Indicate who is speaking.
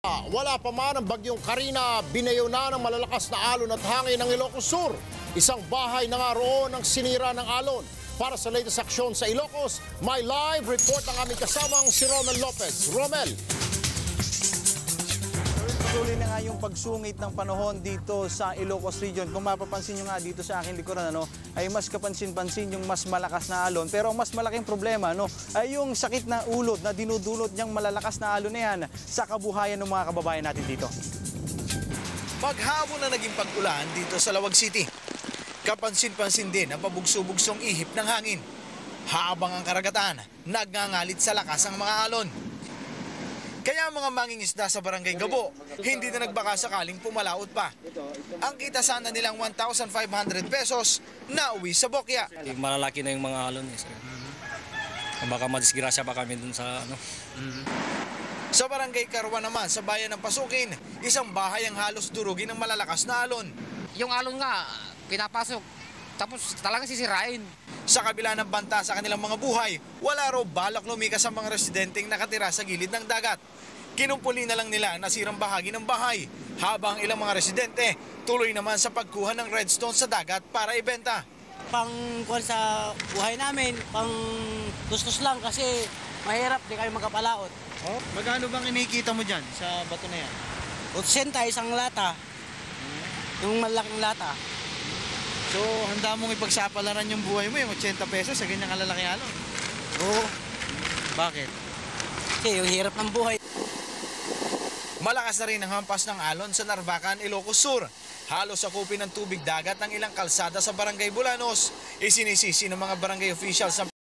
Speaker 1: Wala pa man ang bagyong Karina, binayo na ng malalakas na alon at hangin ng Ilocos Sur. Isang bahay na nga roon ang sinira ng alon. Para sa latest aksyon sa Ilocos, may live report ng aming kasamang si Romel Lopez. Romel.
Speaker 2: Patuloy na nga yung pagsungit ng panahon dito sa Ilocos Region. Kung mapapansin nyo nga dito sa aking likuran, ay mas kapansin-pansin yung mas malakas na alon. Pero ang mas malaking problema ay yung sakit na ulod na dinudulot niyang malalakas na alon na yan sa kabuhayan ng mga kababayan natin dito.
Speaker 3: Maghapon na naging pag-ulan dito sa Lawag City. Kapansin-pansin din ang pabugso-bugsong ihip ng hangin. Habang ang karagatan, nagngangalit sa lakas ang mga alon. Kaya mga mangingisda sa Barangay Gabo, hindi na nagbaka sakaling pumalaot pa. Ang kita sana nilang 1,500 pesos na uwi sa bokya.
Speaker 4: Malalaki na yung mga alon. Sir. Baka madisgrasya pa kami dun sa
Speaker 3: Sa Barangay Karwa naman, sa bayan ng Pasukin, isang bahay ang halos durugin ng malalakas na alon.
Speaker 5: Yung alon nga, pinapasok, tapos talagang sisirain.
Speaker 3: Sa kabila ng banta sa kanilang mga buhay, wala raw balak lumikas ang mga residenteng nakatira sa gilid ng dagat. Kinumpuli na lang nila ang nasirang bahagi ng bahay, habang ilang mga residente tuloy naman sa pagkuha ng redstone sa dagat para ibenta.
Speaker 6: Pang-kuhan sa buhay namin, pang-tustos lang kasi mahirap, di kayo magkapalaot.
Speaker 2: Oh, magkano bang inikita mo dyan sa bato na yan?
Speaker 6: 80 isang lata, yung malaking lata.
Speaker 2: So, handa mong ipagsapalaran yung buhay mo, yung 80 pesos sa ganyang kalalaki alon?
Speaker 6: Oo,
Speaker 2: Bakit?
Speaker 6: kasi yung hirap ng buhay.
Speaker 3: Malakas na rin ang hampas ng alon sa Narvacan, Ilocos Sur. Halos sakupin ng tubig dagat ang ilang kalsada sa Barangay Bulanos. Isinisisi ng mga barangay officials sa